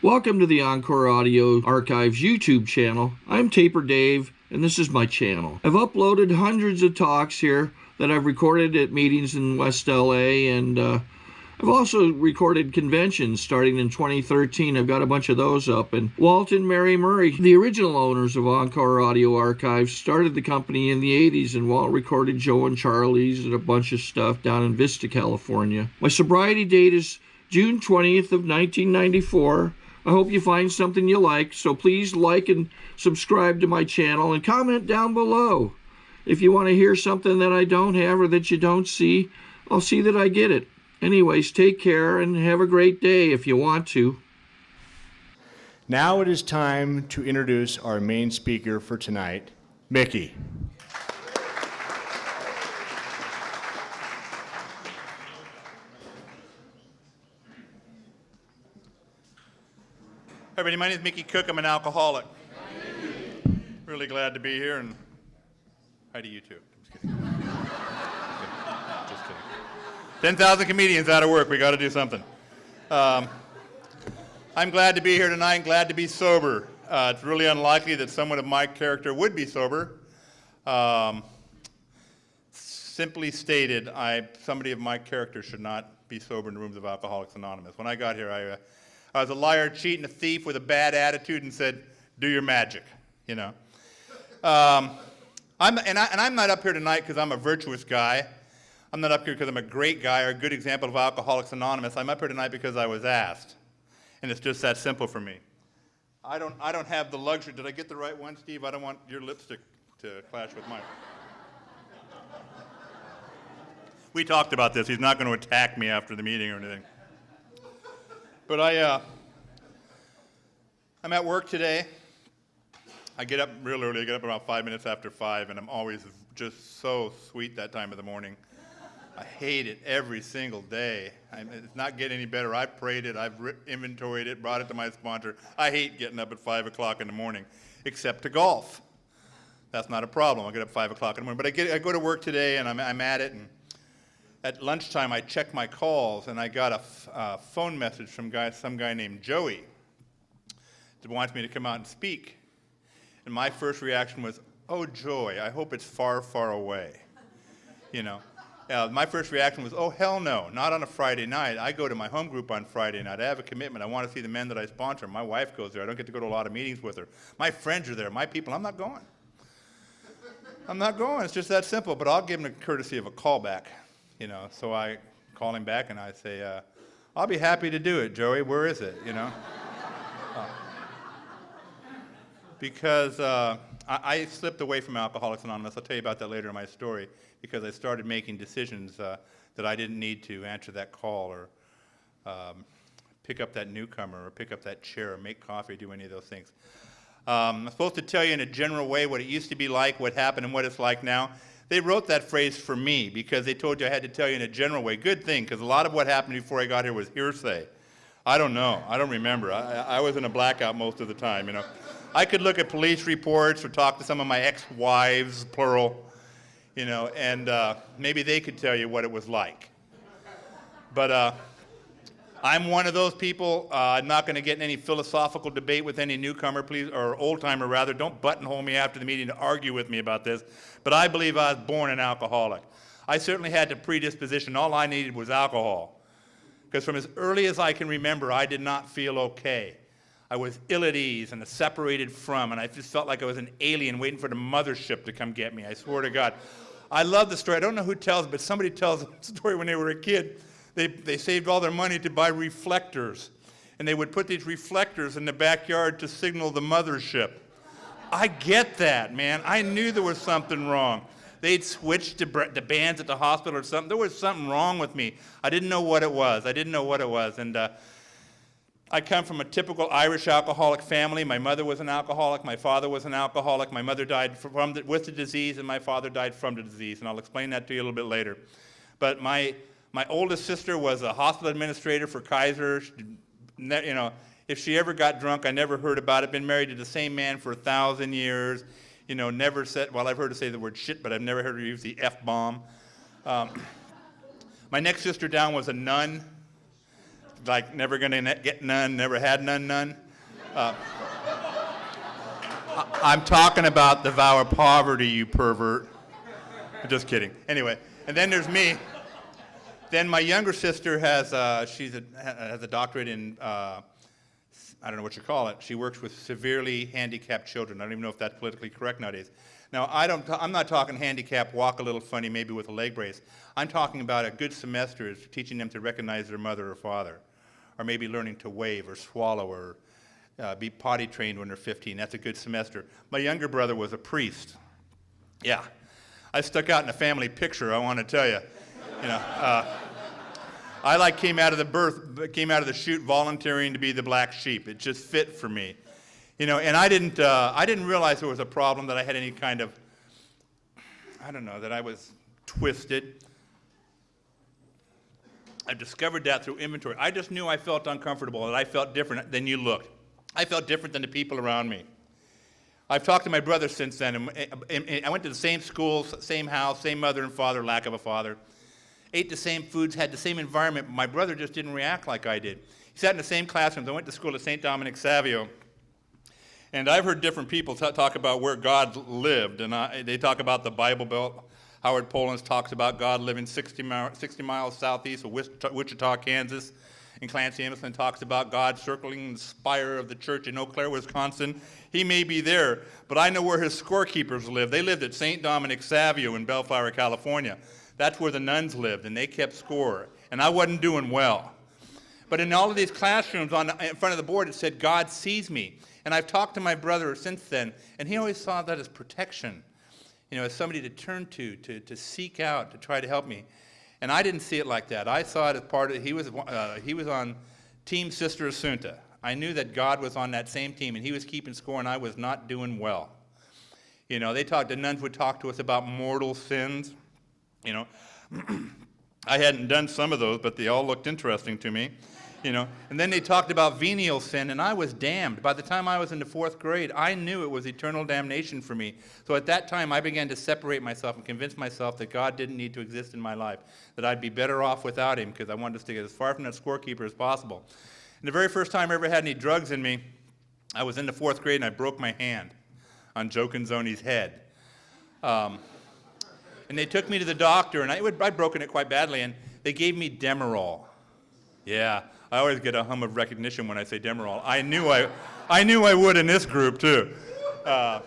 Welcome to the Encore Audio Archives YouTube channel. I'm Taper Dave, and this is my channel. I've uploaded hundreds of talks here that I've recorded at meetings in West LA, and I've also recorded conventions starting in 2013. I've got a bunch of those up. And Walt and Mary Murray, the original owners of Encore Audio Archives, started the company in the 80s, and Walt recorded Joe and Charlie's and a bunch of stuff down in Vista, California. My sobriety date is June 20th of 1994. I hope you find something you like, so please like and subscribe to my channel and comment down below. If you want to hear something that I don't have or that you don't see, I'll see that I get it. Anyways, take care and have a great day if you want to. Now it is time to introduce our main speaker for tonight, Mickey. Hi everybody, my name is Mickey Cook. I'm an alcoholic. Really glad to be here, and hi to you too. Just kidding. Just kidding. 10,000 comedians out of work. We got to do something. I'm glad to be here tonight. Glad to be sober. It's really unlikely that someone of my character would be sober. Simply stated, somebody of my character should not be sober in the rooms of Alcoholics Anonymous. When I got here, I was a liar, cheat, and a thief with a bad attitude, and said, "Do your magic," you know. I'm not up here tonight because I'm a virtuous guy. I'm not up here because I'm a great guy or a good example of Alcoholics Anonymous. I'm up here tonight because I was asked, and it's just that simple for me. I don't have the luxury. Did I get the right one, Steve? I don't want your lipstick to clash with mine. We talked about this. He's not going to attack me after the meeting or anything. But I'm at work today. I get up real early. I get up about 5 minutes after 5, and I'm always just so sweet that time of the morning. I hate it every single day. It's not getting any better. I've prayed it. I've inventoried it, brought it to my sponsor. I hate getting up at 5 o'clock in the morning, except to golf. That's not a problem. I get up 5 o'clock in the morning. But I go to work today, and I'm at it, and at lunchtime, I check my calls, and I got a phone message from some guy named Joey that wants me to come out and speak. And my first reaction was, "Oh, joy, I hope it's far, far away." You know, my first reaction was, "Oh, hell no, not on a Friday night. I go to my home group on Friday night. I have a commitment. I want to see the men that I sponsor. My wife goes there. I don't get to go to a lot of meetings with her. My friends are there, my people. I'm not going. I'm not going. It's just that simple, but I'll give him the courtesy of a call back. You know, so I call him back and I say, "I'll be happy to do it, Joey. Where is it?" You know, because I slipped away from Alcoholics Anonymous. I'll tell you about that later in my story. Because I started making decisions that I didn't need to answer that call or pick up that newcomer or pick up that chair or make coffee or do any of those things. I'm supposed to tell you in a general way what it used to be like, what happened, and what it's like now. They wrote that phrase for me because they told you I had to tell you in a general way. Good thing, because a lot of what happened before I got here was hearsay. I don't know. I don't remember. I was in a blackout most of the time, you know. I could look at police reports or talk to some of my ex-wives, plural, you know, and maybe they could tell you what it was like. But I'm one of those people. I'm not going to get in any philosophical debate with any newcomer, please, or old-timer rather. Don't buttonhole me after the meeting to argue with me about this. But I believe I was born an alcoholic. I certainly had the predisposition. All I needed was alcohol. Because from as early as I can remember, I did not feel okay. I was ill at ease and separated from, and I just felt like I was an alien waiting for the mothership to come get me. I swear to God. I love the story. I don't know who tells it, but somebody tells the story when they were a kid. They saved all their money to buy reflectors, and they would put these reflectors in the backyard to signal the mothership. I get that, man. I knew there was something wrong. They'd switched to bands at the hospital or something. There was something wrong with me. I didn't know what it was. And I come from a typical Irish alcoholic family. My mother was an alcoholic. My father was an alcoholic. My mother died with the disease, and my father died from the disease. And I'll explain that to you a little bit later. But my oldest sister was a hospital administrator for Kaiser. You know, if she ever got drunk, I never heard about it. Been married to the same man for 1,000 years. You know, never said, well, I've heard her say the word shit, but I've never heard her use the F-bomb. My next sister down was a nun. like never gonna get none, never had none. I'm talking about the vow of poverty, you pervert. Just kidding. Anyway, and then there's me. Then my younger sister has has a doctorate in I don't know what you call it. She works with severely handicapped children. I don't even know if that's politically correct nowadays. Now, I'm not talking handicap, walk a little funny, maybe with a leg brace. I'm talking about a good semester is teaching them to recognize their mother or father, or maybe learning to wave or swallow or be potty trained when they're 15. That's a good semester. My younger brother was a priest. Yeah, I stuck out in a family picture, I want to tell you. You know, I came out of the chute volunteering to be the black sheep. It just fit for me. You know, and I didn't realize there was a problem, that I had any kind of, I don't know, that I was twisted. I discovered that through inventory. I just knew I felt uncomfortable, that I felt different than you looked. I felt different than the people around me. I've talked to my brother since then, and I went to the same schools, same house, same mother and father, lack of a father. Ate the same foods, had the same environment, but my brother just didn't react like I did. He sat in the same classrooms. I went to school at St. Dominic Savio, and I've heard different people talk about where God lived, and they talk about the Bible Belt. Howard Polins talks about God living 60 miles southeast of Wichita, Kansas, and Clancy Emerson talks about God circling the spire of the church in Eau Claire, Wisconsin. He may be there, but I know where his scorekeepers lived. They lived at St. Dominic Savio in Bellflower, California. That's where the nuns lived, and they kept score, and I wasn't doing well. But in all of these classrooms in front of the board, it said, God sees me. And I've talked to my brother since then, and he always saw that as protection, you know, as somebody to turn to seek out, to try to help me. And I didn't see it like that. I saw it as part of, he was on Team Sister Asunta. I knew that God was on that same team, and he was keeping score, and I was not doing well. You know, the nuns would talk to us about mortal sins. You know, I hadn't done some of those, but they all looked interesting to me, you know. And then they talked about venial sin, and I was damned. By the time I was in the 4th grade, I knew it was eternal damnation for me. So at that time, I began to separate myself and convince myself that God didn't need to exist in my life, that I'd be better off without him because I wanted to stay as far from that scorekeeper as possible. And the very first time I ever had any drugs in me, I was in the 4th grade, and I broke my hand on Joe Canzoni's head. And they took me to the doctor, and I'd broken it quite badly, and they gave me Demerol. Yeah, I always get a hum of recognition when I say Demerol. I knew I would in this group too. But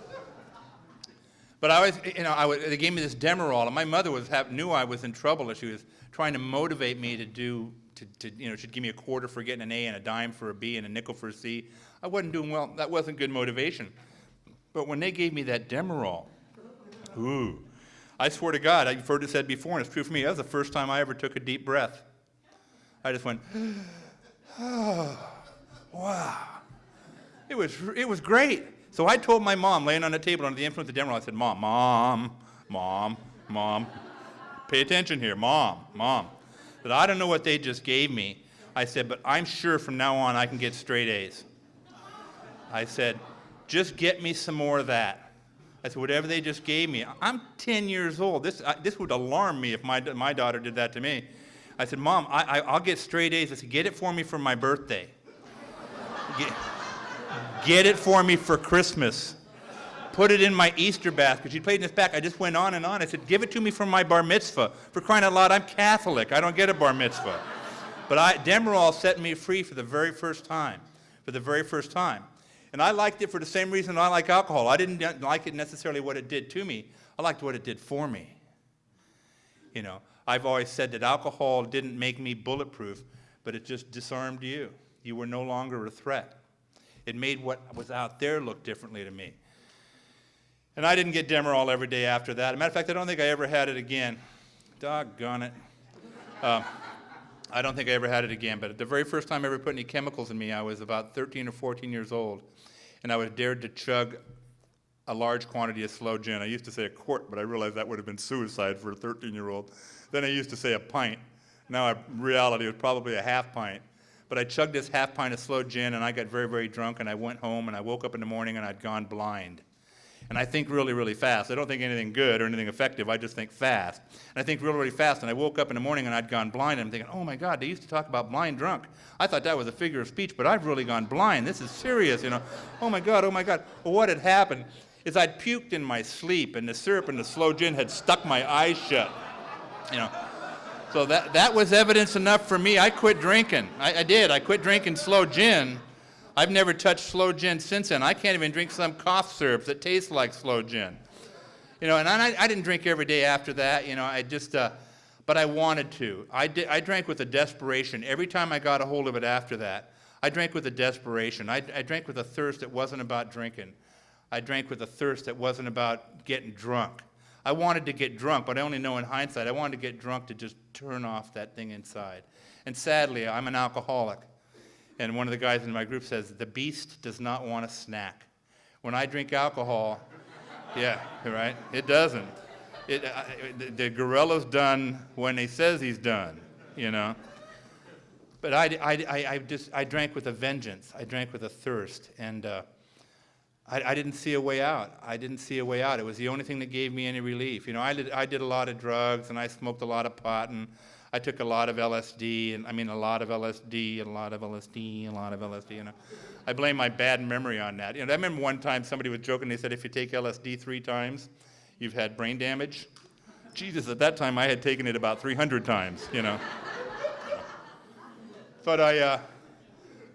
they gave me this Demerol, and my mother knew I was in trouble, and she was trying to motivate me she'd give me a quarter for getting an A and a dime for a B and a nickel for a C. I wasn't doing well. That wasn't good motivation. But when they gave me that Demerol, ooh. I swear to God, you've heard it said before, and it's true for me. That was the first time I ever took a deep breath. I just went, oh, wow. It was great. So I told my mom, laying on the table under the influence of Demerol, I said, Mom, pay attention here, Mom. But I don't know what they just gave me. I said, but I'm sure from now on I can get straight A's. I said, just get me some more of that. I said, whatever they just gave me. I'm 10 years old. This would alarm me if my daughter did that to me. I said, Mom, I'll get straight A's. I said, get it for me for my birthday. Get it for me for Christmas. Put it in my Easter basket. She played in this back. I just went on and on. I said, give it to me for my bar mitzvah. For crying out loud, I'm Catholic. I don't get a bar mitzvah. But Demerol set me free for the very first time. And I liked it for the same reason I like alcohol. I didn't like it necessarily what it did to me. I liked what it did for me. You know, I've always said that alcohol didn't make me bulletproof, but it just disarmed you. You were no longer a threat. It made what was out there look differently to me. And I didn't get Demerol every day after that. As a matter of fact, I don't think I ever had it again. Doggone it. I don't think I ever had it again, but the very first time I ever put any chemicals in me, I was about 13 or 14 years old, and I was dared to chug a large quantity of sloe gin. I used to say a quart, but I realized that would have been suicide for a 13-year-old. Then I used to say a pint. Now, in reality, it was probably a half pint. But I chugged this half pint of sloe gin, and I got very, very drunk, and I went home, and I woke up in the morning, and I'd gone blind. And I think really, really fast. I don't think anything good or anything effective. I just think fast. And I think really, really fast. And I woke up in the morning and I'd gone blind. And I'm thinking, oh my God, they used to talk about blind drunk. I thought that was a figure of speech, but I've really gone blind. This is serious, you know. Oh my God, oh my God. Well, what had happened is I'd puked in my sleep, and the syrup and the slow gin had stuck my eyes shut, you know. So that was evidence enough for me. I quit drinking. I did. I quit drinking slow gin. I've never touched slow gin since then. I can't even drink some cough syrups that taste like slow gin. You know, and I didn't drink every day after that. You know, I just, but I wanted to. I drank with a desperation. Every time I got a hold of it after that, I drank with a desperation. I drank with a thirst that wasn't about drinking. I drank with a thirst that wasn't about getting drunk. I wanted to get drunk, but I only know in hindsight, I wanted to get drunk to just turn off that thing inside. And sadly, I'm an alcoholic. And one of the guys in my group says, the beast does not want a snack. When I drink alcohol, yeah, right, it doesn't. The gorilla's done when he says he's done, you know. But I drank with a vengeance. I drank with a thirst. And I didn't see a way out. I didn't see a way out. It was the only thing that gave me any relief. You know, I did a lot of drugs, and I smoked a lot of pot, and I took a lot of LSD, and I mean a lot of LSD, and a lot of LSD, and a lot of LSD, you know. I blame my bad memory on that. You know, I remember one time somebody was joking, they said if you take LSD 3 times, you've had brain damage. Jesus, at that time I had taken it about 300 times, you know. But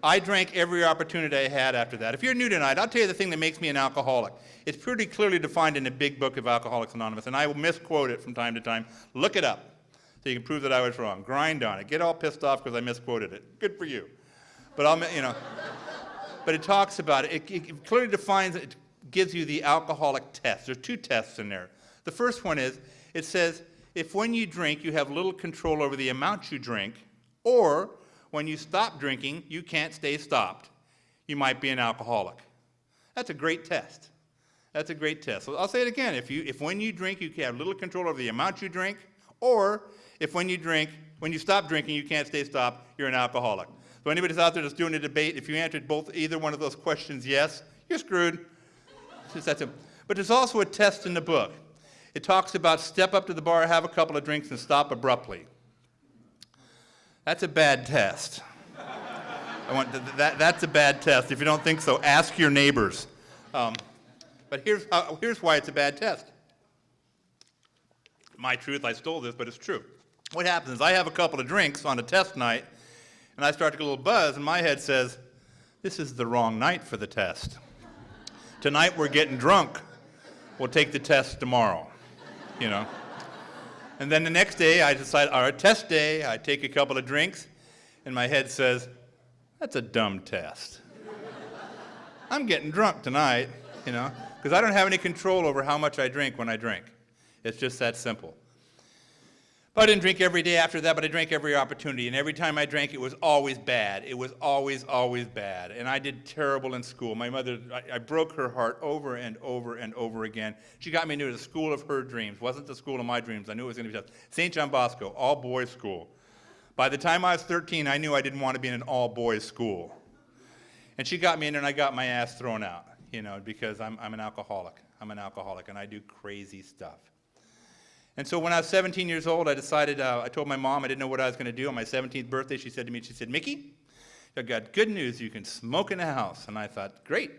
I drank every opportunity I had after that. If you're new tonight, I'll tell you the thing that makes me an alcoholic. It's pretty clearly defined in the big book of Alcoholics Anonymous, and I will misquote it from time to time. Look it up so you can prove that I was wrong. Grind on it. Get all pissed off because I misquoted it. Good for you. But you know, but it talks about it. It clearly defines it. It gives you the alcoholic test. There's 2 tests in there. The first one is, it says, if when you drink, you have little control over the amount you drink, or when you stop drinking, you can't stay stopped, you might be an alcoholic. That's a great test. That's a great test. So I'll say it again. If when you drink, you have little control over the amount you drink, or if when you stop drinking, you can't stay stopped, you're an alcoholic. So anybody that's out there that's doing a debate, if you answered either one of those questions yes, you're screwed. But there's also a test in the book. It talks about step up to the bar, have a couple of drinks, and stop abruptly. That's a bad test. That's a bad test. If you don't think so, ask your neighbors. But here's why it's a bad test. My truth, I stole this, but it's true. What happens is I have a couple of drinks on a test night, and I start to get a little buzz, and my head says, this is the wrong night for the test. Tonight we're getting drunk. We'll take the test tomorrow, you know. And then the next day, I decide, all right, test day, I take a couple of drinks, and my head says, that's a dumb test. I'm getting drunk tonight, you know, because I don't have any control over how much I drink when I drink. It's just that simple. But I didn't drink every day after that, but I drank every opportunity, and every time I drank, it was always bad. It was always, always bad, and I did terrible in school. My mother, I broke her heart over and over and over again. She got me into the school of her dreams. Wasn't the school of my dreams. I knew it was going to be tough. St. John Bosco, all-boys school. By the time I was 13, I knew I didn't want to be in an all-boys school. And she got me in there, and I got my ass thrown out, you know, because I'm an alcoholic. I'm an alcoholic, and I do crazy stuff. And so when I was 17 years old, I decided, I told my mom I didn't know what I was going to do. On my 17th birthday, she said to me, Mickey, I've got good news. You can smoke in the house. And I thought, great.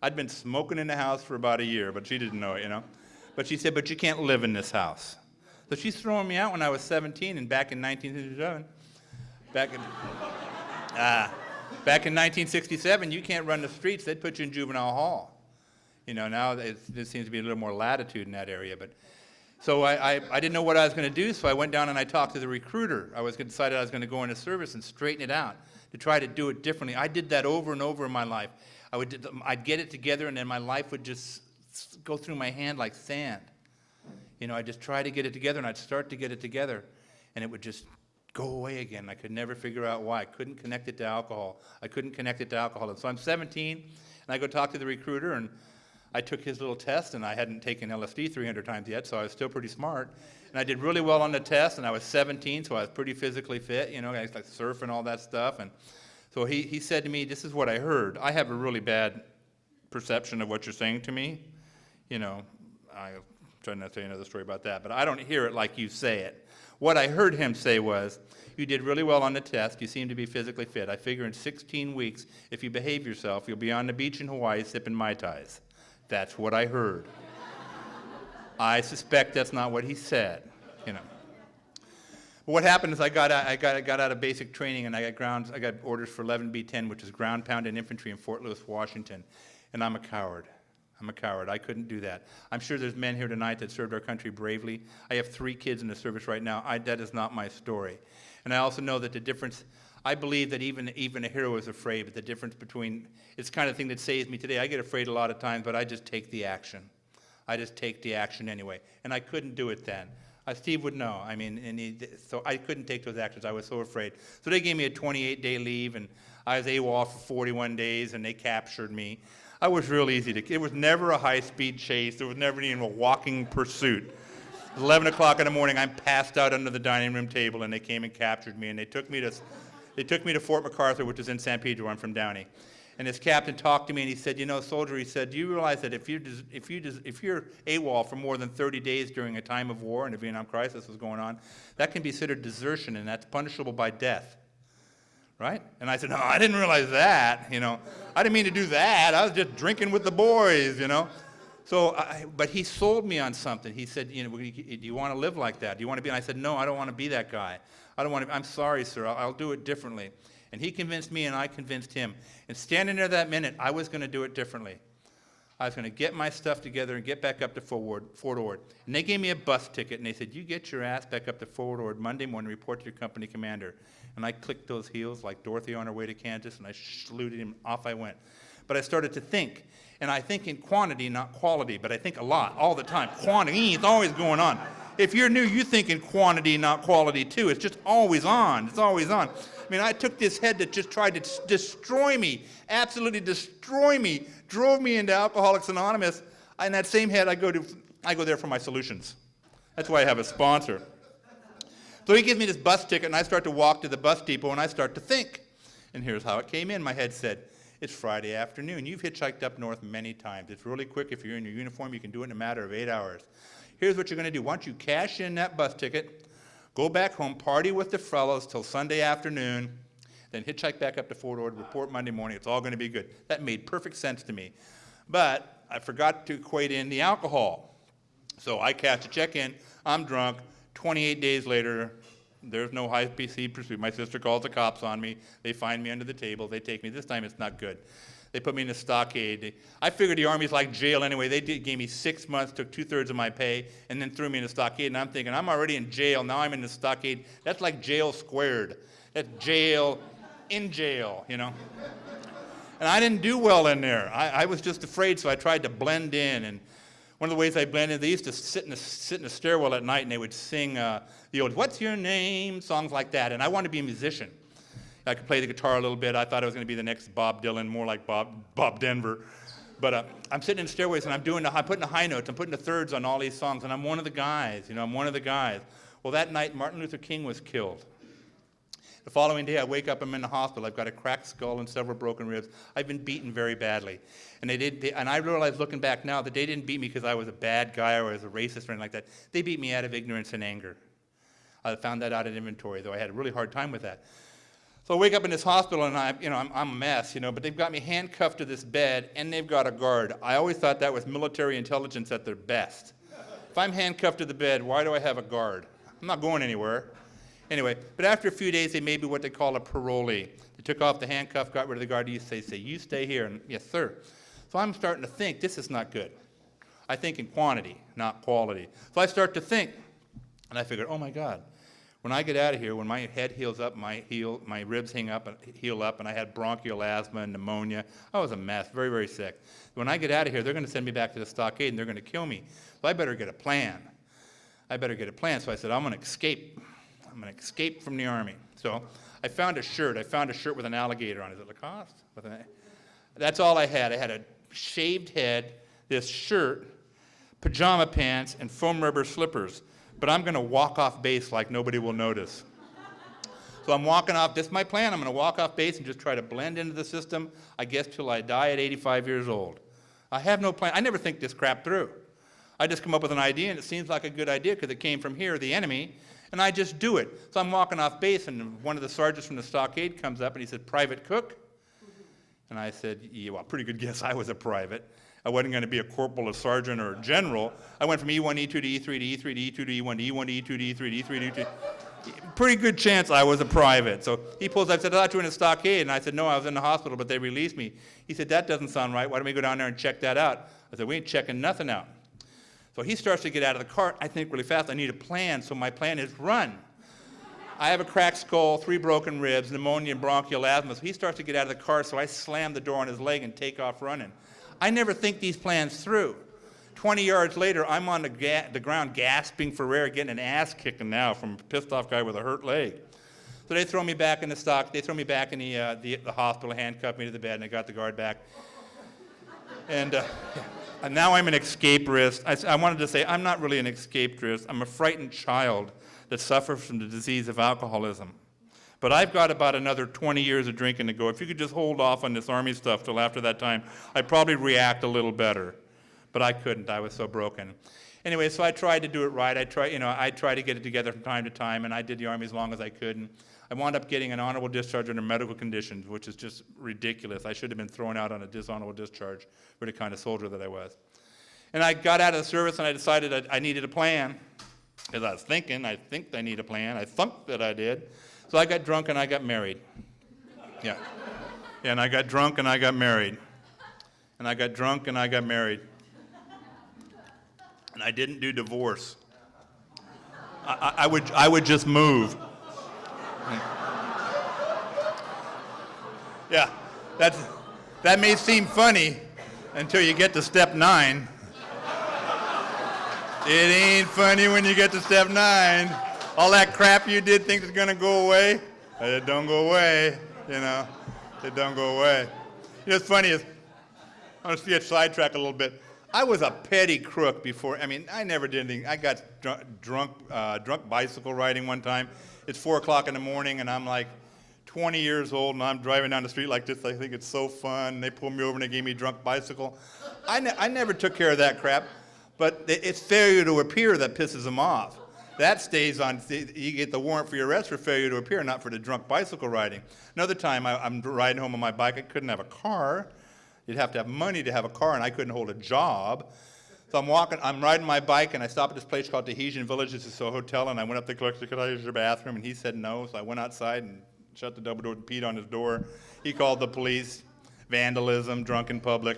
I'd been smoking in the house for about a year, but she didn't know it, you know. But she said, but you can't live in this house. So she's throwing me out when I was 17, and back in 1967, back in 1967, you can't run the streets. They'd put you in juvenile hall. You know, now there seems to be a little more latitude in that area, but. So I didn't know what I was going to do, so I went down and I talked to the recruiter. I decided I was going to go into service and straighten it out, to try to do it differently. I did that over and over in my life. I'd get it together, and then my life would just go through my hand like sand. You know, I'd just try to get it together, and I'd start to get it together, and it would just go away again. I could never figure out why. I couldn't connect it to alcohol. And so I'm 17, and I go talk to the recruiter, and I took his little test, and I hadn't taken LSD 300 times yet, so I was still pretty smart. And I did really well on the test, and I was 17, so I was pretty physically fit, you know, I was like surfing, all that stuff. And so he said to me, this is what I heard. I have a really bad perception of what you're saying to me. I'm trying not to tell you another story about that, but I don't hear it like you say it. What I heard him say was, you did really well on the test. You seem to be physically fit. I figure in 16 weeks, if you behave yourself, you'll be on the beach in Hawaii sipping Mai Tais. That's what I heard. I suspect that's not what he said, But what happened is I got out of basic training, and I got orders for 11B10, which is ground pound and infantry in Fort Lewis, Washington, and I'm a coward. I couldn't do that. I'm sure there's men here tonight that served our country bravely. I have 3 kids in the service right now. That is not my story. And I also know that the difference, I believe that even a hero is afraid, but the difference between, it's the kind of thing that saves me today. I get afraid a lot of times, but I just take the action. I just take the action anyway. And I couldn't do it then. Steve would know. So I couldn't take those actions. I was so afraid. So they gave me a 28-day leave, and I was AWOL for 41 days, and they captured me. I was real easy to. It was never a high-speed chase. There was never even a walking pursuit. It was 11 o'clock in the morning. I'm passed out under the dining room table, and they came and captured me. And they took me to Fort MacArthur, which is in San Pedro. I'm from Downey. And this captain talked to me, and he said, soldier, he said, do you realize that if you're AWOL for more than 30 days during a time of war and a Vietnam crisis was going on, that can be considered desertion, and that's punishable by death. Right? And I said, no, I didn't realize that, I didn't mean to do that. I was just drinking with the boys, So, but he sold me on something. He said, do you want to live like that? Do you want to be? And I said, no, I don't want to be that guy. I don't want to. I'm sorry, sir. I'll do it differently. And he convinced me, and I convinced him. And standing there that minute, I was going to do it differently. I was going to get my stuff together and get back up to Fort Ord. And they gave me a bus ticket, and they said, you get your ass back up to Fort Ord Monday morning, report to your company commander. And I clicked those heels like Dorothy on her way to Kansas, and I saluted him, off I went. But I started to think, and I think in quantity, not quality, but I think a lot, all the time. Quantity, it's always going on. If you're new, you think in quantity, not quality too. It's just always on, it's always on. I took this head that just tried to destroy me, absolutely destroy me, drove me into Alcoholics Anonymous, and that same head, I go there for my solutions. That's why I have a sponsor. So he gives me this bus ticket, and I start to walk to the bus depot, and I start to think. And here's how it came in. My head said, it's Friday afternoon. You've hitchhiked up north many times. It's really quick. If you're in your uniform, you can do it in a matter of 8 hours. Here's what you're going to do. Once you cash in that bus ticket, go back home, party with the fellows till Sunday afternoon, then hitchhike back up to Fort Ord, report Monday morning. It's all going to be good. That made perfect sense to me. But I forgot to equate in the alcohol. So I cash a check in. I'm drunk. 28 days later, there's no high-speed pursuit. My sister calls the cops on me. They find me under the table. They take me. This time it's not good. They put me in a stockade. I figured the Army's like jail anyway. They gave me 6 months, took 2/3 of my pay, and then threw me in a stockade. And I'm thinking, I'm already in jail. Now I'm in the stockade. That's like jail squared. That's jail in jail, And I didn't do well in there. I was just afraid, so I tried to blend in. And one of the ways I blended, they used to sit in a stairwell at night, and they would sing the old "What's Your Name?" songs like that. And I wanted to be a musician. I could play the guitar a little bit. I thought I was going to be the next Bob Dylan, more like Bob Denver. But I'm sitting in stairways, and I'm putting the high notes. I'm putting the thirds on all these songs, and I'm one of the guys. I'm one of the guys. Well, that night, Martin Luther King was killed. The following day, I wake up, I'm in the hospital. I've got a cracked skull and several broken ribs. I've been beaten very badly. And and I realize looking back now that they didn't beat me because I was a bad guy or I was a racist or anything like that. They beat me out of ignorance and anger. I found that out in inventory, though I had a really hard time with that. So I wake up in this hospital, and I'm a mess, but they've got me handcuffed to this bed, and they've got a guard. I always thought that was military intelligence at their best. If I'm handcuffed to the bed, why do I have a guard? I'm not going anywhere. Anyway, but after a few days, they made me what they call a parolee. They took off the handcuff, got rid of the guard. They say, you stay here. And yes, sir. So I'm starting to think, this is not good. I think in quantity, not quality. So I start to think, and I figured, oh my God, when I get out of here, when my head heals up, my ribs heal up, and I had bronchial asthma and pneumonia. I was a mess, very, very sick. When I get out of here, they're going to send me back to the stockade, and they're going to kill me. So I better get a plan. So I said, I'm going to escape. I'm going to escape from the Army. So I found a shirt. With an alligator on it. Is it Lacoste? That's all I had. I had a shaved head, this shirt, pajama pants, and foam rubber slippers. But I'm going to walk off base like nobody will notice. So I'm walking off. This is my plan. I'm going to walk off base and just try to blend into the system, I guess, till I die at 85 years old. I have no plan. I never think this crap through. I just come up with an idea, and it seems like a good idea because it came from here, the enemy, and I just do it. So I'm walking off base, and one of the sergeants from the stockade comes up, and he said, "Private Cook?" And I said, "Yeah, well, pretty good guess I was a private. I wasn't going to be a corporal, a sergeant, or a general. I went from E1 to E2 to E3 to E3 to E2 to E1 to E1 to E2 to E3 to E3 to E2. Pretty good chance I was a private." So he pulls up, I said, "I thought you were in a stockade." And I said, "No, I was in the hospital, but they released me." He said, "That doesn't sound right. Why don't we go down there and check that out?" I said, "We ain't checking nothing out." So he starts to get out of the cart. I think really fast. I need a plan, so my plan is run. I have a cracked skull, 3 broken ribs, pneumonia, and bronchial asthma. So he starts to get out of the car, so I slam the door on his leg and take off running. I never think these plans through. 20 yards later, I'm on the ground gasping for air, getting an ass kicking now from a pissed off guy with a hurt leg. So they throw me back in the stock. They throw me back in the hospital, handcuff me to the bed, and I got the guard back. And now I'm an escape risk. I wanted to say I'm not really an escape risk. I'm a frightened child that suffers from the disease of alcoholism. But I've got about another 20 years of drinking to go. If you could just hold off on this Army stuff till after that time, I'd probably react a little better. But I couldn't. I was so broken. Anyway, so I tried to do it right. I tried to get it together from time to time, and I did the Army as long as I could. And I wound up getting an honorable discharge under medical conditions, which is just ridiculous. I should have been thrown out on a dishonorable discharge for the kind of soldier that I was. And I got out of the service, and I decided I needed a plan. As I was thinking, I think I need a plan. I thunk that I did. So I got drunk and I got married. Yeah. And I got drunk and I got married. And I got drunk and I got married. And I didn't do divorce. I would just move. Yeah, that may seem funny until you get to step 9. It ain't funny when you get to step 9. All that crap you did think is gonna go away, it don't go away, it don't go away. You know, what's funny is, I want to get sidetracked a little bit. I was a petty crook before. I never did anything. I got drunk bicycle riding one time. It's 4 o'clock in the morning, and I'm like 20 years old, and I'm driving down the street like this. I think it's so fun. They pulled me over, and they gave me a drunk bicycle. I never took care of that crap, but it's failure to appear that pisses them off. That stays on. You get the warrant for your arrest for failure to appear, not for the drunk bicycle riding. Another time, I'm riding home on my bike. I couldn't have a car. You'd have to have money to have a car, and I couldn't hold a job. So I'm riding my bike, and I stopped at this place called Tahitian Village. It's a hotel, and I went up to the clerk, "Could I use your bathroom?" And he said no, so I went outside and shut the double door and peed on his door. He called the police. Vandalism, drunk in public.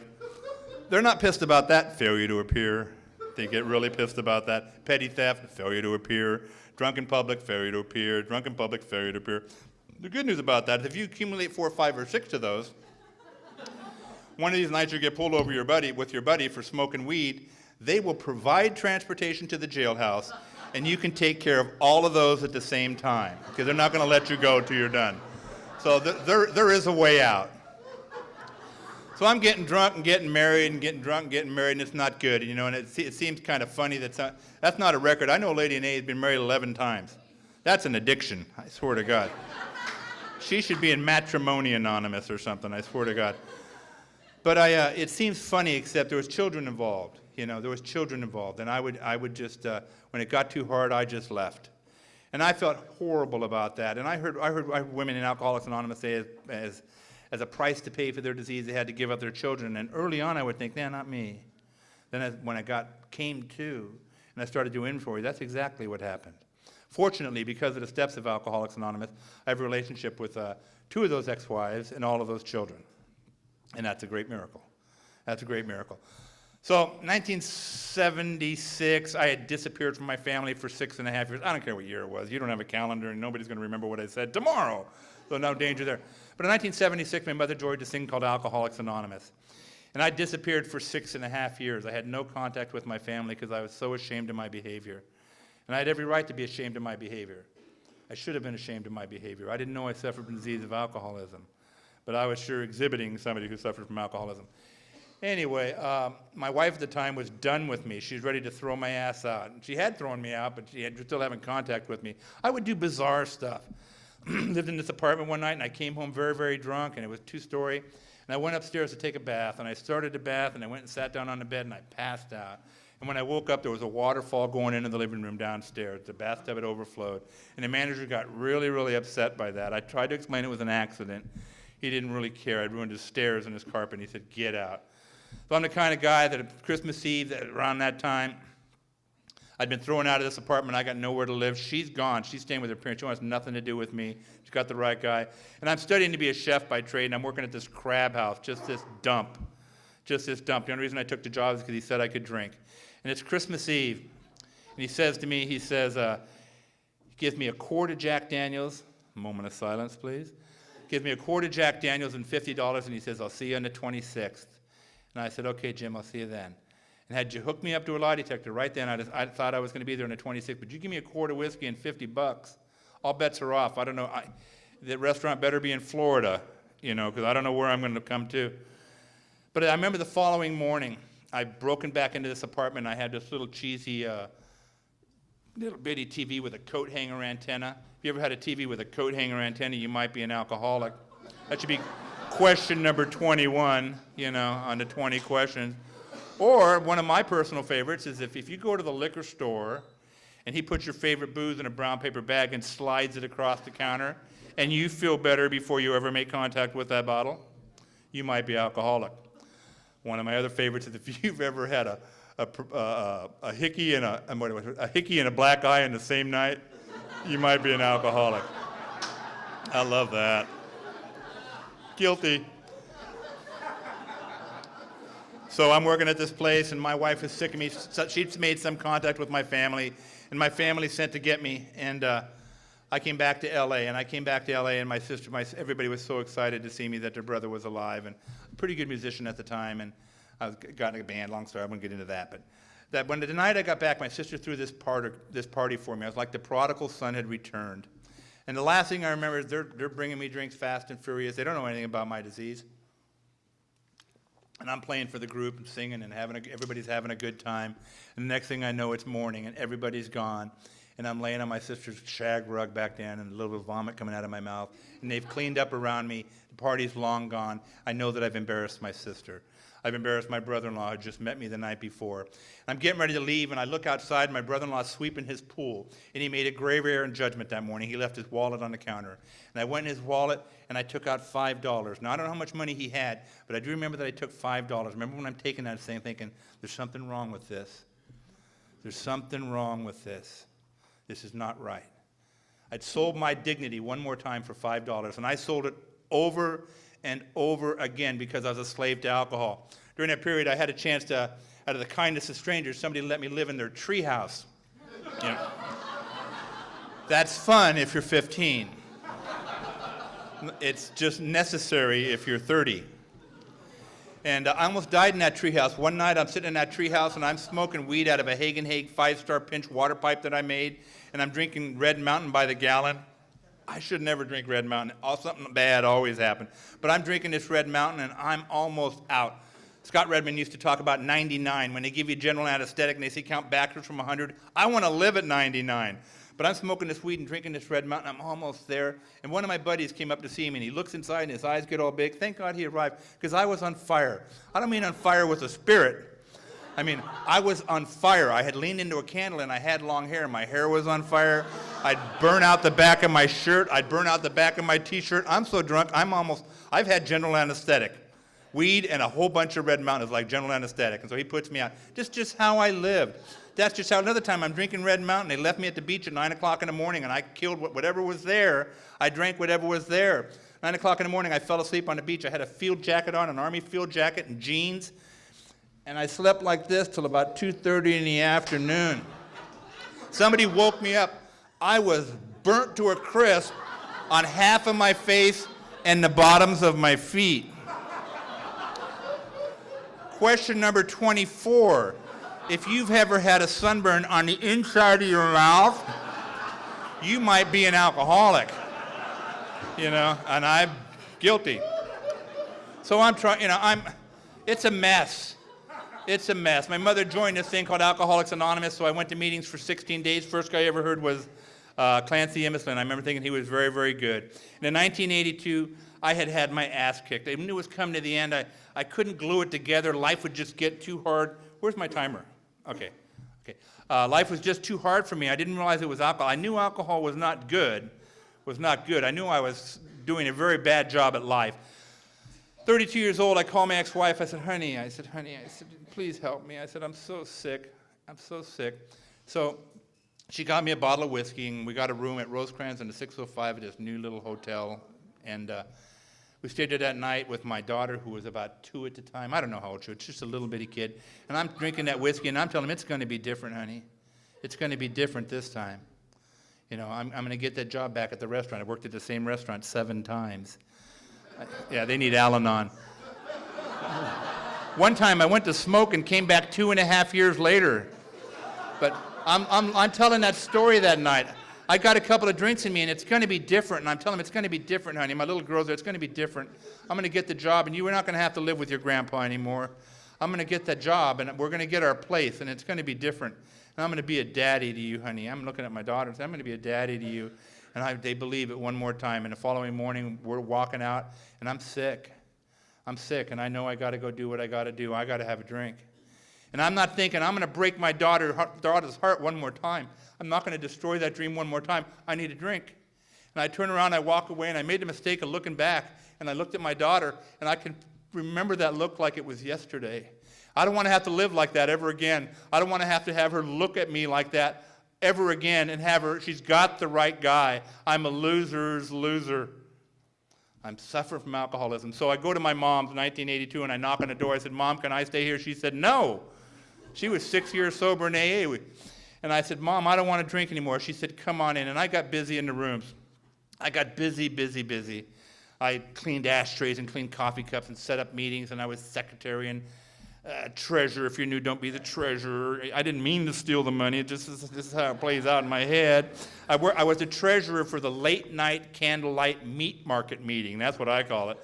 They're not pissed about that, failure to appear. They get really pissed about that. Petty theft, failure to appear. Drunk in public, failure to appear. Drunk in public, failure to appear. The good news about that is if you accumulate 4, 5, or 6 of those, one of these nights you get pulled over with your buddy for smoking weed, they will provide transportation to the jailhouse, and you can take care of all of those at the same time, because they're not going to let you go till you're done. So there is a way out. So I'm getting drunk and getting married and getting drunk and getting married, and it's not good, and it seems kind of funny that's not a record. I know a lady in A has been married 11 times. That's an addiction, I swear to God. She should be in Matrimony Anonymous or something, I swear to God. But it seems funny, except there was children involved. There was children involved, and I would just, when it got too hard, I just left. And I felt horrible about that. And I heard women in Alcoholics Anonymous say as a price to pay for their disease, they had to give up their children. And early on, I would think, nah, not me. Then when I came to, and I started doing inventory, that's exactly what happened. Fortunately, because of the steps of Alcoholics Anonymous, I have a relationship with 2 of those ex-wives and all of those children. And that's a great miracle. That's a great miracle. So 1976, I had disappeared from my family for 6.5 years. I don't care what year it was. You don't have a calendar, and nobody's going to remember what I said tomorrow. So no danger there. But in 1976, my mother joined this thing called Alcoholics Anonymous. And I disappeared for 6.5 years. I had no contact with my family because I was so ashamed of my behavior. And I had every right to be ashamed of my behavior. I should have been ashamed of my behavior. I didn't know I suffered from the disease of alcoholism. But I was sure exhibiting somebody who suffered from alcoholism. Anyway, my wife at the time was done with me. She was ready to throw my ass out. And she had thrown me out, but she had still having contact with me. I would do bizarre stuff. Lived in this apartment one night, and I came home very, very drunk, and it was 2-story. And I went upstairs to take a bath, and I started the bath, and I went and sat down on the bed, and I passed out. And when I woke up, there was a waterfall going into the living room downstairs. The bathtub had overflowed. And the manager got really, really upset by that. I tried to explain it was an accident. He didn't really care. I'd ruined his stairs and his carpet, and he said, get out. So I'm the kind of guy that at Christmas Eve, around that time, I'd been thrown out of this apartment. I got nowhere to live. She's gone. She's staying with her parents. She wants nothing to do with me. She's got the right guy. And I'm studying to be a chef by trade, and I'm working at this crab house, just this dump. Just this dump. The only reason I took the job is because he said I could drink. And it's Christmas Eve. And he says to me, he gives me a quart of Jack Daniels. A moment of silence, please. Gives me a quart of Jack Daniels and $50, and he says, I'll see you on the 26th. And I said, okay, Jim, I'll see you then. And had you hooked me up to a lie detector right then, I thought I was going to be there on the 26th, but you give me a quart of whiskey and $50, all bets are off. I don't know. The restaurant better be in Florida, because I don't know where I'm going to come to. But I remember the following morning, I'd broken back into this apartment. I had this little cheesy, little bitty TV with a coat hanger antenna. If you ever had a TV with a coat hanger antenna, you might be an alcoholic. That should be question number 21, on the 20 questions. Or one of my personal favorites is if you go to the liquor store and he puts your favorite booze in a brown paper bag and slides it across the counter, and you feel better before you ever make contact with that bottle, you might be alcoholic. One of my other favorites is if you've ever had a hickey and a black eye in the same night, you might be an alcoholic. I love that. Guilty. So I'm working at this place, and my wife is sick of me. She's made some contact with my family, and my family sent to get me. And I came back to L.A., and my sister, everybody was so excited to see me that their brother was alive, and a pretty good musician at the time, and I got in a band. Long story, I won't get into that. But when the night I got back, my sister threw this party for me. I was like the prodigal son had returned. And the last thing I remember is they're bringing me drinks fast and furious. They don't know anything about my disease. And I'm playing for the group and singing and everybody's having a good time. And the next thing I know, it's morning and everybody's gone. And I'm laying on my sister's shag rug back down and a little vomit coming out of my mouth. And they've cleaned up around me. The party's long gone. I know that I've embarrassed my sister. I've embarrassed my brother-in-law who just met me the night before. I'm getting ready to leave, and I look outside, and my brother-in-law's sweeping his pool. And he made a grave error in judgment that morning. He left his wallet on the counter. And I went in his wallet, and I took out $5. Now, I don't know how much money he had, but I do remember that I took $5. Remember when I'm taking that thing thinking, there's something wrong with this. There's something wrong with this. This is not right. I'd sold my dignity one more time for $5, and I sold it over and over again because I was a slave to alcohol. During that period, I had a chance to, out of the kindness of strangers, somebody let me live in their treehouse. That's fun if you're 15. It's just necessary if you're 30. And I almost died in that treehouse. One night, I'm sitting in that treehouse, and I'm smoking weed out of a Hagen-Haig 5-star pinch water pipe that I made, and I'm drinking Red Mountain by the gallon. I should never drink Red Mountain. Something bad always happens. But I'm drinking this Red Mountain, and I'm almost out. Scott Redmond used to talk about 99. When they give you general anesthetic and they say count backwards from 100, I want to live at 99. But I'm smoking this weed and drinking this Red Mountain. I'm almost there. And one of my buddies came up to see me, and he looks inside, and his eyes get all big. Thank God he arrived, because I was on fire. I don't mean on fire with a spirit. I mean, I was on fire. I had leaned into a candle, and I had long hair. My hair was on fire. I'd burn out the back of my shirt. I'd burn out the back of my T-shirt. I'm so drunk, I've had general anesthetic. Weed and a whole bunch of Red Mountain is like general anesthetic. And so he puts me out. Just how I lived. That's just how. Another time I'm drinking Red Mountain. They left me at the beach at 9 o'clock in the morning, and I killed whatever was there. I drank whatever was there. 9 o'clock in the morning, I fell asleep on the beach. I had a field jacket on, an Army field jacket and jeans. And I slept like this till about 2:30 in the afternoon. Somebody woke me up. I was burnt to a crisp on half of my face and the bottoms of my feet. Question number 24. If you've ever had a sunburn on the inside of your mouth, you might be an alcoholic. And I'm guilty. So I'm trying, it's a mess. It's a mess. My mother joined this thing called Alcoholics Anonymous, so I went to meetings for 16 days. First guy I ever heard was Clancy Emerson. I remember thinking he was very, very good. And in 1982, I had my ass kicked. I knew it was coming to the end. I couldn't glue it together. Life would just get too hard. Where's my timer? Okay. Life was just too hard for me. I didn't realize it was alcohol. I knew alcohol was not good. I knew I was doing a very bad job at life. 32 years old, I called my ex-wife. I said, honey, please help me. I said, I'm so sick. So she got me a bottle of whiskey, and we got a room at Rosecrans in the 605 at this new little hotel. And we stayed there that night with my daughter, who was about 2 at the time. I don't know how old she was, just a little bitty kid. And I'm drinking that whiskey, and I'm telling him, it's going to be different, honey. It's going to be different this time. You know, I'm going to get that job back at the restaurant. I worked at the same restaurant 7 times. Yeah, they need Al-Anon. One time I went to smoke and came back 2.5 years later. But I'm telling that story that night. I got a couple of drinks in me, and it's going to be different. And I'm telling them, it's going to be different, honey. My little girl's there. It's going to be different. I'm going to get the job, and you are not going to have to live with your grandpa anymore. I'm going to get that job, and we're going to get our place, and it's going to be different. And I'm going to be a daddy to you, honey. I'm looking at my daughter and saying, I'm going to be a daddy to you. And they believe it one more time. And the following morning, we're walking out, and I'm sick. And I know I got to go do what I got to do. I got to have a drink. And I'm not thinking, I'm going to break my daughter's heart one more time. I'm not going to destroy that dream one more time. I need a drink. And I turn around, I walk away, and I made the mistake of looking back. And I looked at my daughter, and I can remember that look like it was yesterday. I don't want to have to live like that ever again. I don't want to have her look at me like that ever again and have her, she's got the right guy. I'm a loser's loser. I'm suffering from alcoholism. So I go to my mom's in 1982, and I knock on the door. I said, Mom, can I stay here? She said, no. She was 6 years sober in AA. And I said, Mom, I don't want to drink anymore. She said, come on in. And I got busy in the rooms. I got busy. I cleaned ashtrays and cleaned coffee cups and set up meetings, and I was secretary and treasurer. If you're new, don't be the treasurer. I didn't mean to steal the money. This is how it plays out in my head. I was the treasurer for the late night candlelight meat market meeting. That's what I call it.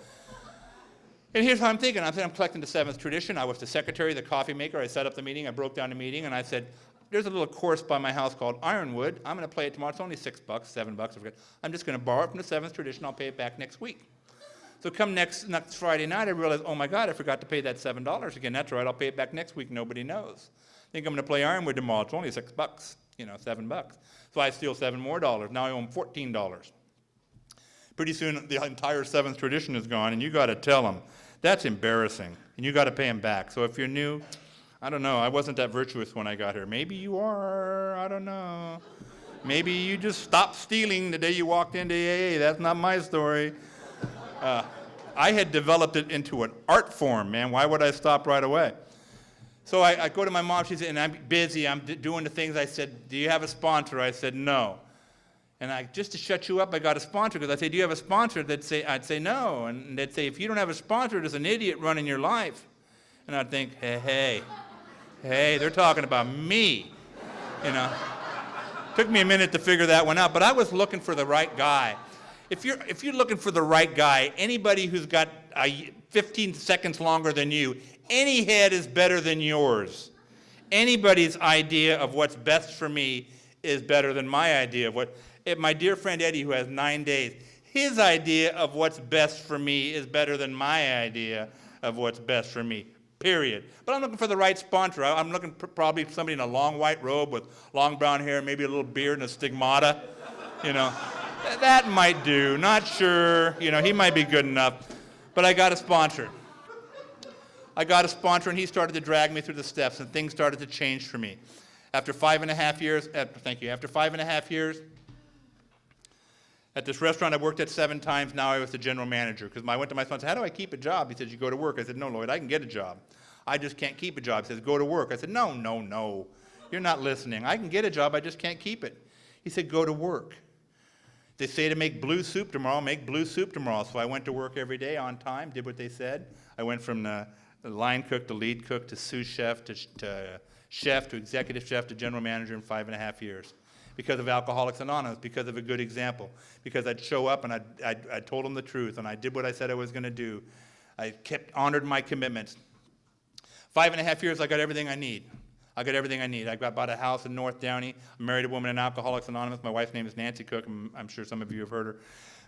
And here's how I'm thinking. I'm collecting the 7th tradition. I was the secretary, the coffee maker. I set up the meeting. I broke down the meeting, and I said, there's a little course by my house called Ironwood. I'm going to play it tomorrow. It's only $6, $7, I forget. I'm just going to borrow it from the 7th tradition. I'll pay it back next week. So come next Friday night, I realized, oh my God, I forgot to pay that $7 again. That's right, I'll pay it back next week. Nobody knows. I think I'm going to play Ironwood tomorrow. It's only $6, $7. So I steal $7 more. Now I owe them $14. Pretty soon, the entire 7th tradition is gone, and you got to tell them. That's embarrassing, and you got to pay them back. So if you're new, I don't know. I wasn't that virtuous when I got here. Maybe you are. I don't know. Maybe you just stopped stealing the day you walked into AA. That's not my story. I had developed it into an art form, man. Why would I stop right away? So I go to my mom. She said, and I'm busy. I'm doing the things. I said, do you have a sponsor? I said, no. And just to shut you up, I got a sponsor, because I'd say, do you have a sponsor? I'd say, no. And they'd say, if you don't have a sponsor, there's an idiot running your life. And I'd think, hey, they're talking about me. Took me a minute to figure that one out, but I was looking for the right guy. If you're looking for the right guy, anybody who's got 15 seconds longer than you, any head is better than yours. Anybody's idea of what's best for me is better than my idea of what. My dear friend Eddie, who has 9 days, his idea of what's best for me is better than my idea of what's best for me, period. But I'm looking for the right sponsor. I'm looking for probably somebody in a long white robe with long brown hair, maybe a little beard and a stigmata, That might do, not sure. He might be good enough. But I got a sponsor. And he started to drag me through the steps, and things started to change for me. After 5.5 years, after 5.5 years, at this restaurant I worked at 7 times, now I was the general manager. Because I went to my sponsor, how do I keep a job? He said, you go to work. I said, no, Lloyd, I can get a job. I just can't keep a job. He says, go to work. I said, no, you're not listening. I can get a job, I just can't keep it. He said, go to work. They say to make blue soup tomorrow, make blue soup tomorrow. So I went to work every day on time, did what they said. I went from the line cook to lead cook to sous chef to chef to executive chef to general manager in 5.5 years. Because of Alcoholics Anonymous, because of a good example. Because I'd show up and I told them the truth, and I did what I said I was going to do. I honored my commitments. 5.5 years, I got everything I need. I bought a house in North Downey. I married a woman in Alcoholics Anonymous. My wife's name is Nancy Cook. I'm sure some of you have heard her.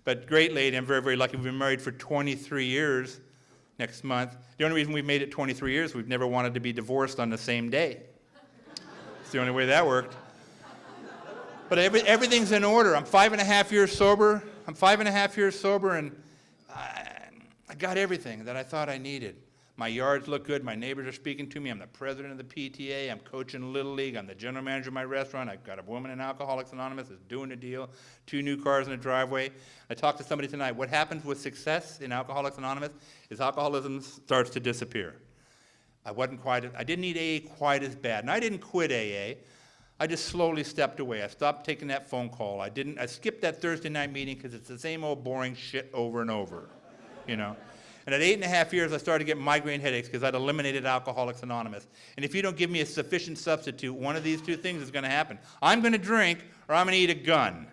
But great lady. I'm very, very lucky. We've been married for 23 years next month. The only reason we've made it 23 years, we've never wanted to be divorced on the same day. It's the only way that worked. But everything's in order. I'm 5.5 years sober. And I got everything that I thought I needed. My yards look good. My neighbors are speaking to me. I'm the president of the PTA. I'm coaching Little League. I'm the general manager of my restaurant. I've got a woman in Alcoholics Anonymous that's doing a deal. 2 new cars in the driveway. I talked to somebody tonight. What happens with success in Alcoholics Anonymous is alcoholism starts to disappear. I didn't need AA quite as bad. And I didn't quit AA. I just slowly stepped away. I stopped taking that phone call. I skipped that Thursday night meeting because it's the same old boring shit over and over, you know. And at 8.5 years, I started getting migraine headaches because I'd eliminated Alcoholics Anonymous. And if you don't give me a sufficient substitute, one of these two things is going to happen. I'm going to drink or I'm going to eat a gun.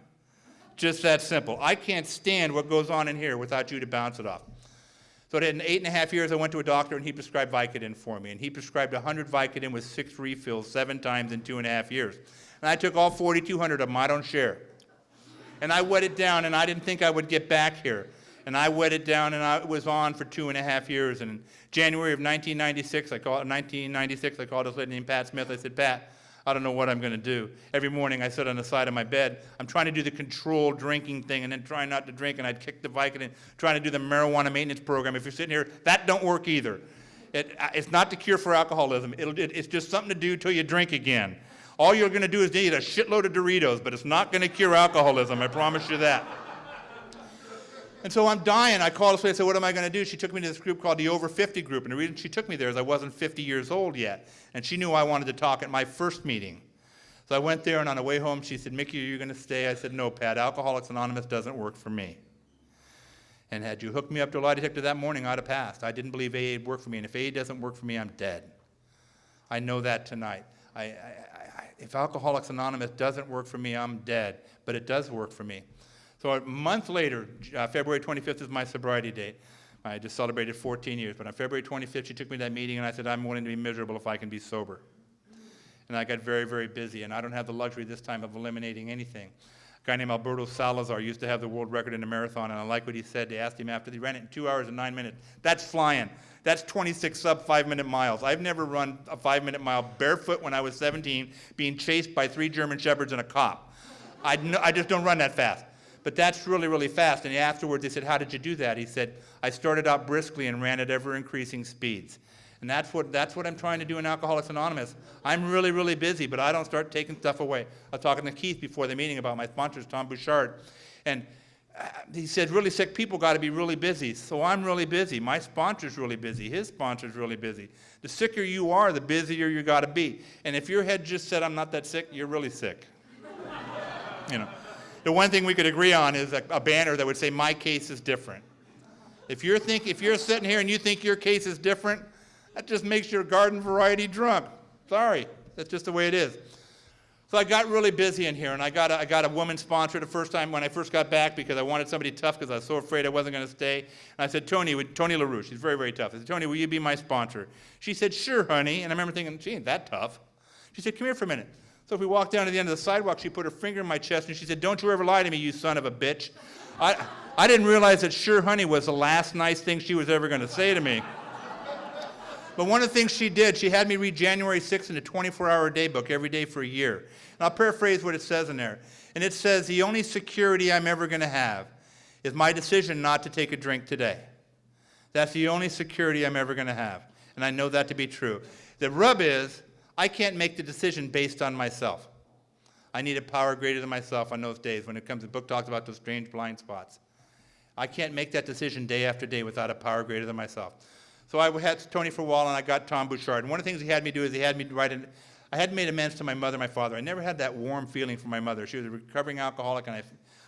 Just that simple. I can't stand what goes on in here without you to bounce it off. So in 8.5 years, I went to a doctor and he prescribed Vicodin for me. And he prescribed 100 Vicodin with 6 refills 7 times in 2.5 years. And I took all 4,200 of them. I don't share. And I wet it down and I didn't think I would get back here. And I wet it down, and I was on for 2.5 years. And in January of 1996, I called this lady named Pat Smith. I said, Pat, I don't know what I'm going to do. Every morning I sit on the side of my bed. I'm trying to do the controlled drinking thing and then trying not to drink, and I'd kick the Vicodin, trying to do the marijuana maintenance program. If you're sitting here, that don't work either. It's not the cure for alcoholism. It's just something to do till you drink again. All you're going to do is eat a shitload of Doritos, but it's not going to cure alcoholism. I promise you that. And so I'm dying. I called her and said, what am I going to do? She took me to this group called the Over 50 group. And the reason she took me there is I wasn't 50 years old yet. And she knew I wanted to talk at my first meeting. So I went there, and on the way home, she said, Mickey, are you going to stay? I said, no, Pat, Alcoholics Anonymous doesn't work for me. And had you hooked me up to a lie detector that morning, I'd have passed. I didn't believe AA would work for me. And if AA doesn't work for me, I'm dead. I know that tonight. If Alcoholics Anonymous doesn't work for me, I'm dead. But it does work for me. So a month later, February 25th is my sobriety date. I just celebrated 14 years. But on February 25th, she took me to that meeting, and I said, I'm willing to be miserable if I can be sober. And I got very, very busy, and I don't have the luxury this time of eliminating anything. A guy named Alberto Salazar used to have the world record in a marathon, and I like what he said. They asked him after he ran it in 2 hours and 9 minutes. That's flying. That's 26 sub 5-minute miles. I've never run a 5-minute mile barefoot when I was 17, being chased by 3 German shepherds and a cop. I just don't run that fast. But that's really, really fast. And afterwards, they said, how did you do that? He said, I started out briskly and ran at ever-increasing speeds. And that's what I'm trying to do in Alcoholics Anonymous. I'm really, really busy, but I don't start taking stuff away. I was talking to Keith before the meeting about my sponsors, Tom Bouchard. And he said, really sick people got to be really busy. So I'm really busy. My sponsor's really busy. His sponsor's really busy. The sicker you are, the busier you got to be. And if your head just said, I'm not that sick, you're really sick. You know. The one thing we could agree on is a banner that would say, my case is different. If you're sitting here and you think your case is different, that just makes your garden variety drunk. Sorry, that's just the way it is. So I got really busy in here, and I got a woman sponsor the first time when I first got back because I wanted somebody tough because I was so afraid I wasn't going to stay. And I said, Tony LaRouche, she's very, very tough. I said, Tony, will you be my sponsor? She said, sure, honey. And I remember thinking, she ain't that tough. She said, come here for a minute. So if we walked down to the end of the sidewalk, she put her finger in my chest, and she said, don't you ever lie to me, you son of a bitch. I didn't realize that sure, honey, was the last nice thing she was ever going to say to me. But one of the things she did, she had me read January 6th in a 24-hour day book every day for a year. And I'll paraphrase what it says in there. And it says, the only security I'm ever going to have is my decision not to take a drink today. That's the only security I'm ever going to have. And I know that to be true. The rub is, I can't make the decision based on myself. I need a power greater than myself on those days when it comes, the book talks about those strange blind spots. I can't make that decision day after day without a power greater than myself. So I had Tony for a while, and I got Tom Bouchard. And one of the things he had me do is he had me write I had made amends to my mother and my father. I never had that warm feeling for my mother. She was a recovering alcoholic, and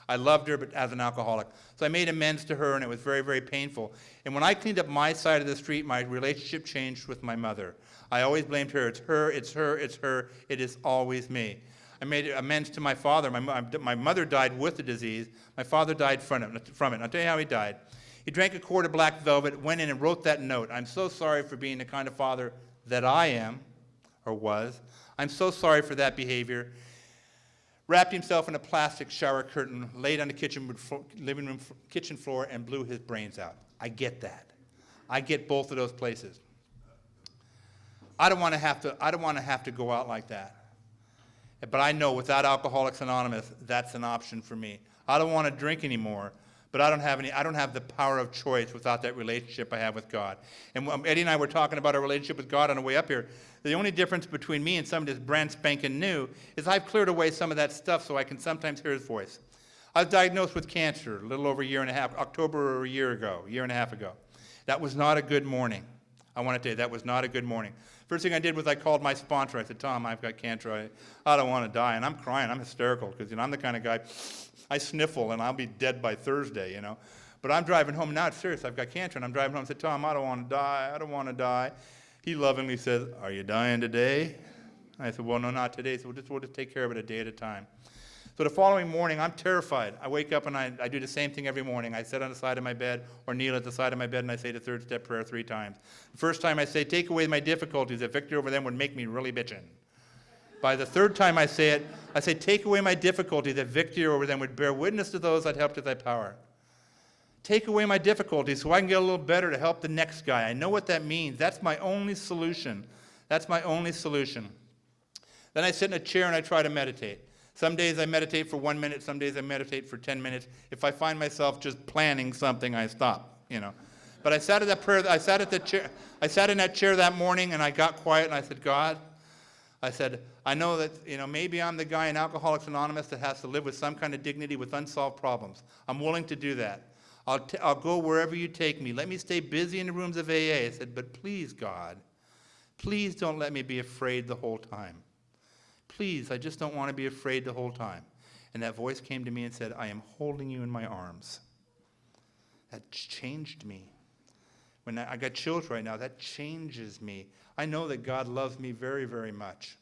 I loved her, but as an alcoholic. So I made amends to her, and it was very, very painful. And when I cleaned up my side of the street, my relationship changed with my mother. I always blamed her. It's her, it's her, it's her. It is always me. I made amends to my father. My mother died with the disease. My father died from it. I'll tell you how he died. He drank a quart of black velvet, went in and wrote that note. I'm so sorry for being the kind of father that I am, or was. I'm so sorry for that behavior. Wrapped himself in a plastic shower curtain, laid on the living room kitchen floor, and blew his brains out. I get that. I get both of those places. I don't want to have to go out like that. But I know without Alcoholics Anonymous, that's an option for me. I don't want to drink anymore, but I don't have the power of choice without that relationship I have with God. And Eddie and I were talking about our relationship with God on the way up here. The only difference between me and somebody that's brand spanking new is I've cleared away some of that stuff so I can sometimes hear his voice. I was diagnosed with cancer a little over a year and a half, October or a year and a half ago. That was not a good morning. I want to tell you, that was not a good morning. First thing I did was I called my sponsor. I said, Tom, I've got cancer. I don't want to die. And I'm crying. I'm hysterical because, I'm the kind of guy, I sniffle and I'll be dead by Thursday, But I'm driving home now. It's serious. I've got cancer. And I'm driving home. I said, Tom, I don't want to die. I don't want to die. He lovingly says, are you dying today? I said, well, no, not today. So we'll just take care of it a day at a time. So the following morning, I'm terrified. I wake up and I do the same thing every morning. I sit on the side of my bed or kneel at the side of my bed and I say the third step prayer 3 times. The first time I say, take away my difficulties, that victory over them would make me really bitchin'. By the third time I say it, I say, take away my difficulties, that victory over them would bear witness to those I'd helped with thy power. Take away my difficulties so I can get a little better to help the next guy. I know what that means. That's my only solution. That's my only solution. Then I sit in a chair and I try to meditate. Some days I meditate for 1 minute, some days I meditate for 10 minutes. If I find myself just planning something, I stop, But I sat in that chair that morning and I got quiet and I said, God, I said, I know that, maybe I'm the guy in Alcoholics Anonymous that has to live with some kind of dignity with unsolved problems. I'm willing to do that. I'll go wherever you take me. Let me stay busy in the rooms of AA. I said, but please, God, please don't let me be afraid the whole time. Please, I just don't want to be afraid the whole time. And that voice came to me and said, I am holding you in my arms. That changed me. When I got chills right now, that changes me. I know that God loves me very, very much.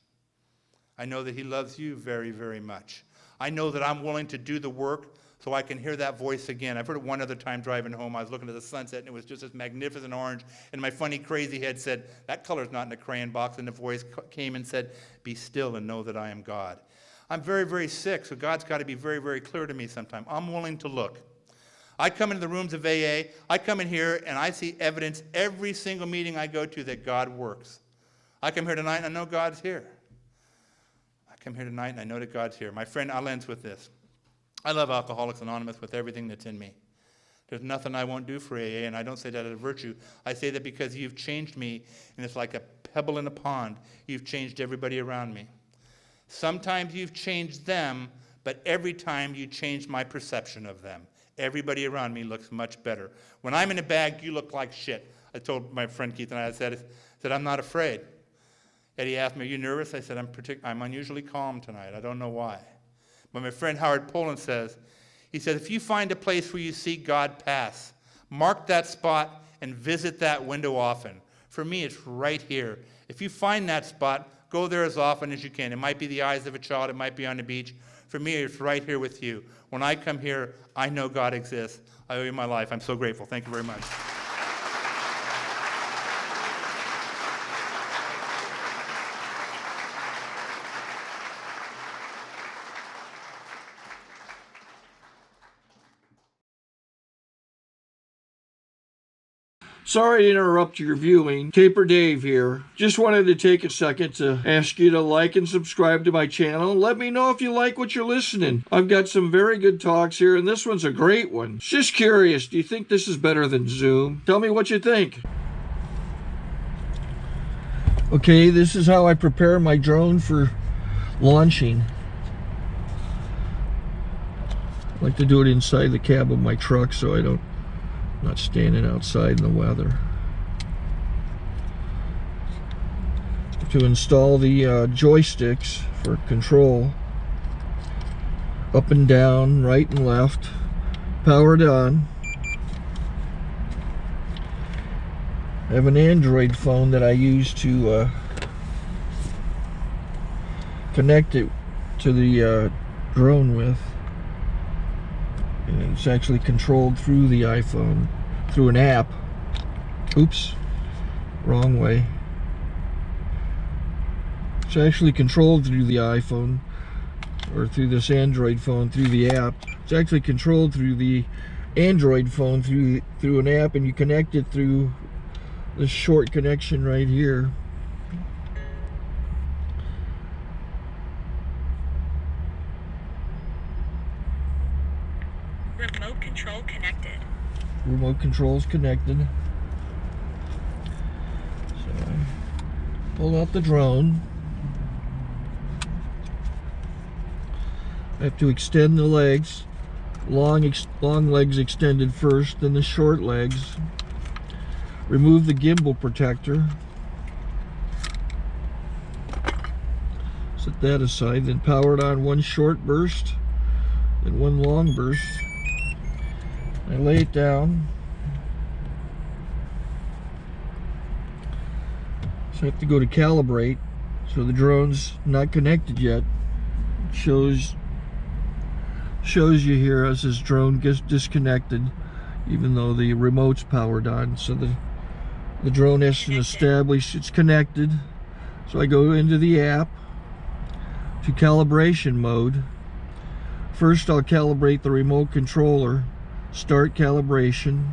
I know that he loves you very, very much. I know that I'm willing to do the work so I can hear that voice again. I've heard it one other time driving home. I was looking at the sunset, and it was just this magnificent orange. And my funny, crazy head said, that color's not in the crayon box. And the voice came and said, be still and know that I am God. I'm very, very sick, so God's got to be very, very clear to me sometime. I'm willing to look. I come into the rooms of AA. I come in here, and I see evidence every single meeting I go to that God works. I come here tonight, and I know God's here. I come here tonight, and I know that God's here. My friend, I'll end with this. I love Alcoholics Anonymous with everything that's in me. There's nothing I won't do for AA, and I don't say that as a virtue. I say that because you've changed me, and it's like a pebble in a pond. You've changed everybody around me. Sometimes you've changed them, but every time you change my perception of them. Everybody around me looks much better. When I'm in a bag, you look like shit. I told my friend Keith and I said, I'm not afraid. Eddie asked me, are you nervous? I said, I'm unusually calm tonight. I don't know why. But my friend Howard Poland says, if you find a place where you see God pass, mark that spot and visit that window often. For me, it's right here. If you find that spot, go there as often as you can. It might be the eyes of a child. It might be on the beach. For me, it's right here with you. When I come here, I know God exists. I owe you my life. I'm so grateful. Thank you very much. Sorry to interrupt your viewing. Taper Dave here. Just wanted to take a second to ask you to like and subscribe to my channel. Let me know if you like what you're listening. I've got some very good talks here, and this one's a great one. Just curious, do you think this is better than Zoom? Tell me what you think. Okay, this is how I prepare my drone for launching. I like to do it inside the cab of my truck so I'm not standing outside in the weather. To install the joysticks for control, up and down, right and left, powered on. I have an Android phone that I use to connect it to the drone with. And it's actually controlled through the iPhone, through an app. Oops, wrong way. It's actually controlled through the iPhone, or through this Android phone, through the app. It's actually controlled through the Android phone, through an app, and you connect it through this short connection right here. remote control is connected. So I pull out the drone. I have to extend the legs. Long legs extended first, then the short legs. Remove the gimbal protector. Set that aside, then power it on one short burst, then one long burst. I lay it down. So I have to go to calibrate. So the drone's not connected yet. It shows you here as this drone gets disconnected, even though the remote's powered on. So the drone has to establish it's connected. So I go into the app to calibration mode. First I'll calibrate the remote controller. Start calibration.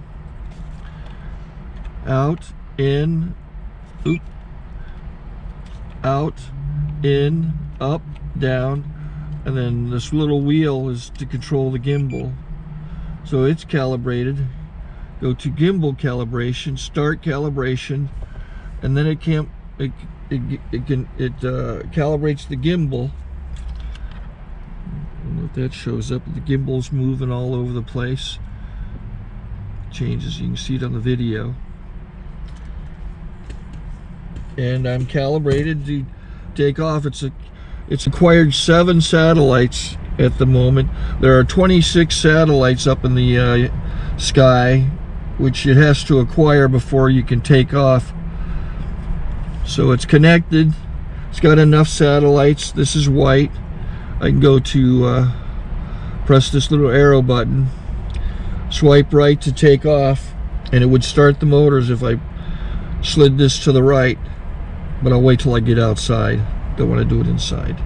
Out, in, out, in, up, down, and then this little wheel is to control the gimbal. So it's calibrated. Go to gimbal calibration, start calibration, and then it calibrates the gimbal. I don't know if that shows up. The gimbal's moving all over the place. Changes, you can see it on the video. And I'm calibrated to take off. It's acquired 7 satellites at the moment. There are 26 satellites up in the sky, which it has to acquire before you can take off. So it's connected. It's got enough satellites. This is white. I can go to press this little arrow button, swipe right to take off, and it would start the motors if I slid this to the right. But I'll wait till I get outside. Don't want to do it inside.